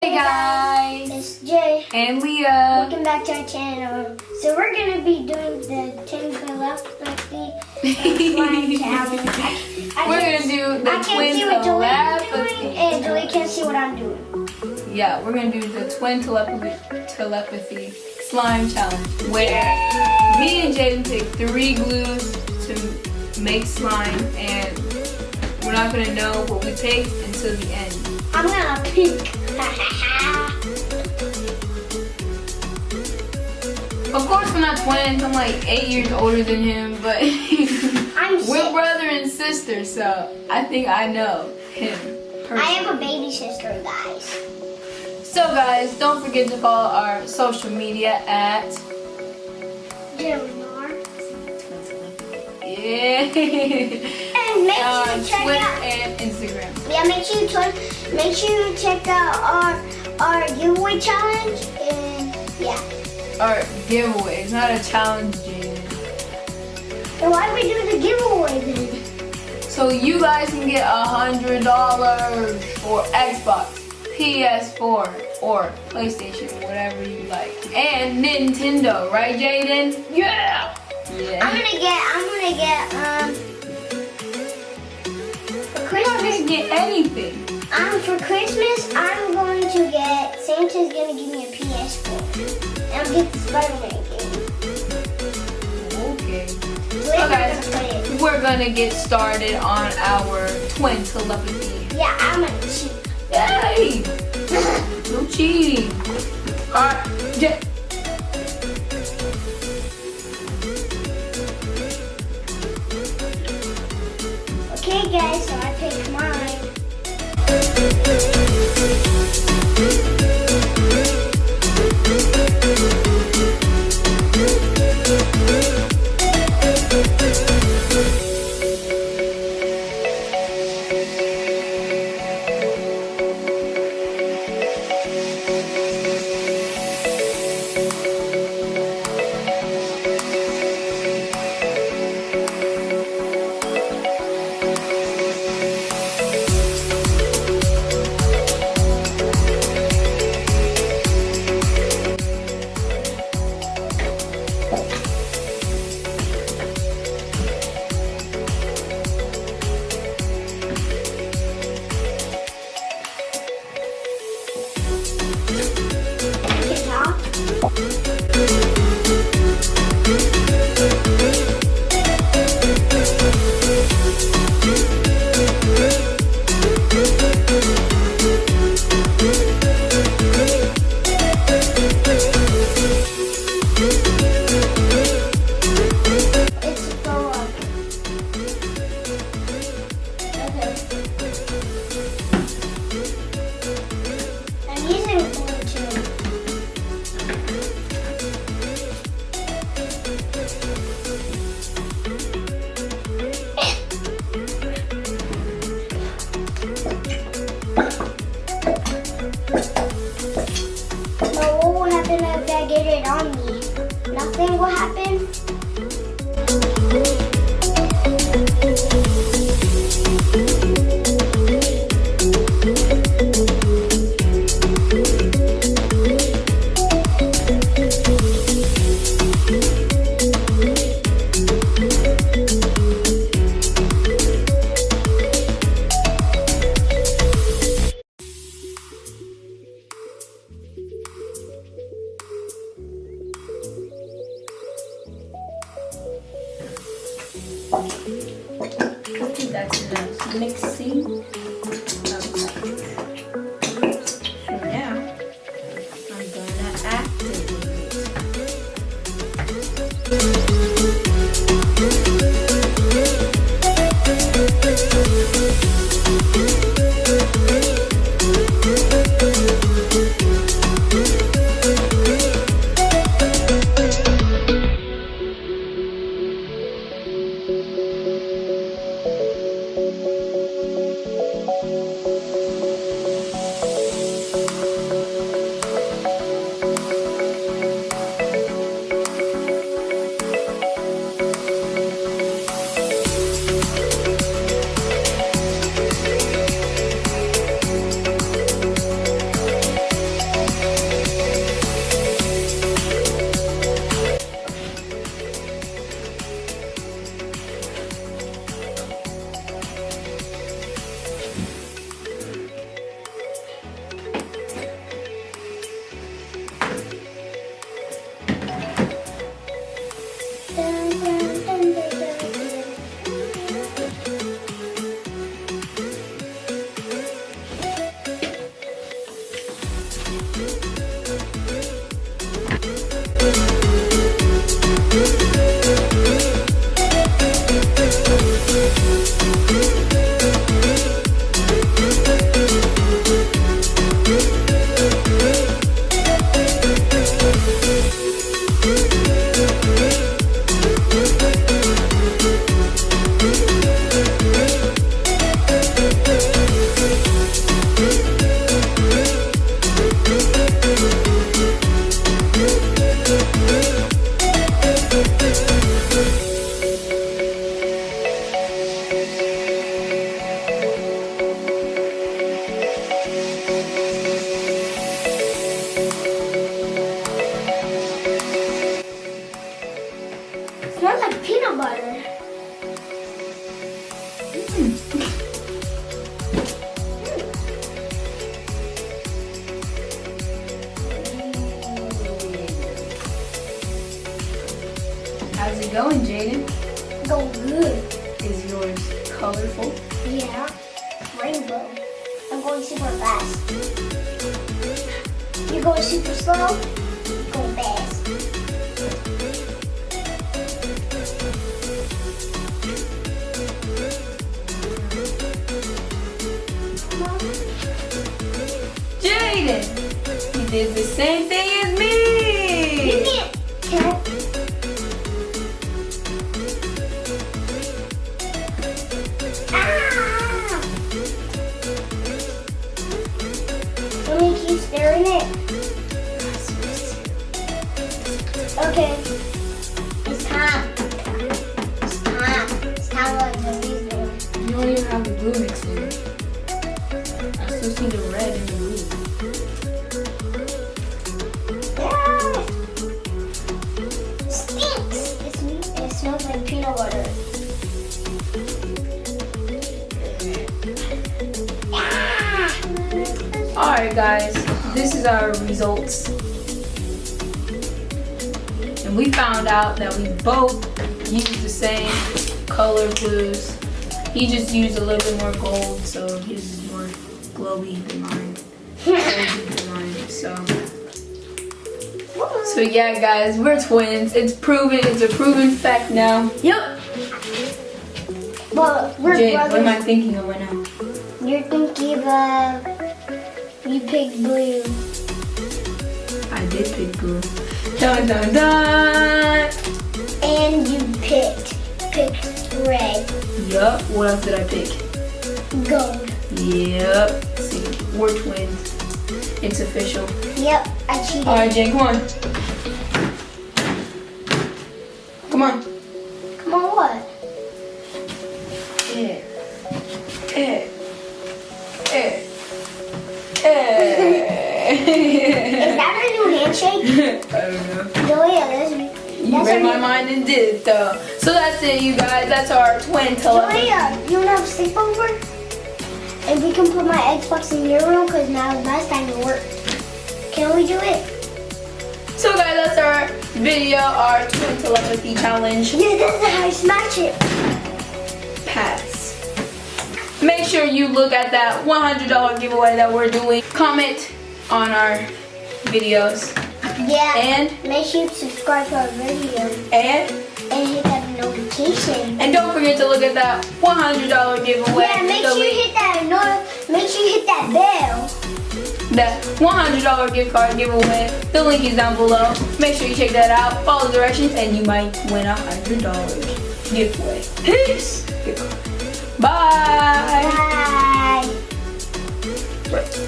Hey guys, it's Jay and Leah. Welcome back to our channel. So we're gonna be doing the 10 telepathy slime challenge. We're gonna do the twin telepathy. And Joey can't see what I'm doing. Yeah, we're gonna do the twin telepathy slime challenge, where me and Jaden pick 3 glues to make slime, and we're not gonna know what we picked until the end. I'm gonna pick. Of course, we're not twins. I'm like 8 years older than him, but we're brother and sister, so I think I know him personally. I have a baby sister, guys. So guys, don't forget to follow our social media at yeah. And make sure to check Twitter out and Instagram. Yeah, make sure you check out our giveaway challenge, and yeah. Our giveaway. It's not a challenge, Jaden. And why do we do the giveaway then? So you guys can get $100 for Xbox, PS4, or PlayStation, whatever you like, and Nintendo, right, Jaden? Yeah. Yeah. I'm gonna get for You're not Christmas. gonna get anything. For Christmas, I'm going to get. Santa's gonna give me a PS4. And I'll get the Spider-Man game. Okay. So guys, we're gonna get started on our twin telepathy. Yeah, I'm gonna cheat. Hey! No cheating. Alright, Okay, guys, so I picked mine. If I get it on me, nothing will happen. I think that's enough mixing. So now I'm gonna activate. Smells like peanut butter. How's it going, Jaden? Go good. Is yours colorful? Yeah. Rainbow. I'm going super fast. You're going super slow. Go fast. Come on. Jaden! You did the same thing as me! You can't. Can I? Ah! Let me keep stirring it. Okay. It's time. It's time. It's time like the reason. You don't even have the glue mixed in. I still see the red in the glue. Yeah. It stinks. It smells like peanut butter. Alright guys, this is our results. And we found out that we both used the same color glues. He just used a little bit more gold, so his is more glowy than mine. Goldy than mine, so yeah guys, we're twins. It's proven, it's a proven fact now. Yep. But we're Jade, brothers. what am I thinking of right now? You're thinking of you picked blue. I did pick blue. Dun dun dun! And you picked red. Yup, what else did I pick? Gold. Yep. See, we're twins. It's official. Yep, I cheated. Alright, Jane, come on. Come on. Come on, what? Eh. Is that our new handshake? I don't know. Julia, You read my mind and did it though. So that's it, you guys. That's our twin telepathy. Julia, you wanna have a sleepover? And we can put my Xbox in your room because now it's last time to work. Can we do it? So guys, that's our video, our twin telepathy challenge. Yeah, that's how I smash it. Pass. Make sure you look at that $100 giveaway that we're doing. Comment on our videos. Yeah. And make sure you subscribe to our video. And hit that notification. And don't forget to look at that $100 giveaway. Yeah, make sure you hit that bell. That $100 gift card giveaway. The link is down below. Make sure you check that out. Follow the directions and you might win $100 giveaway. Peace. Bye. Bye. Right.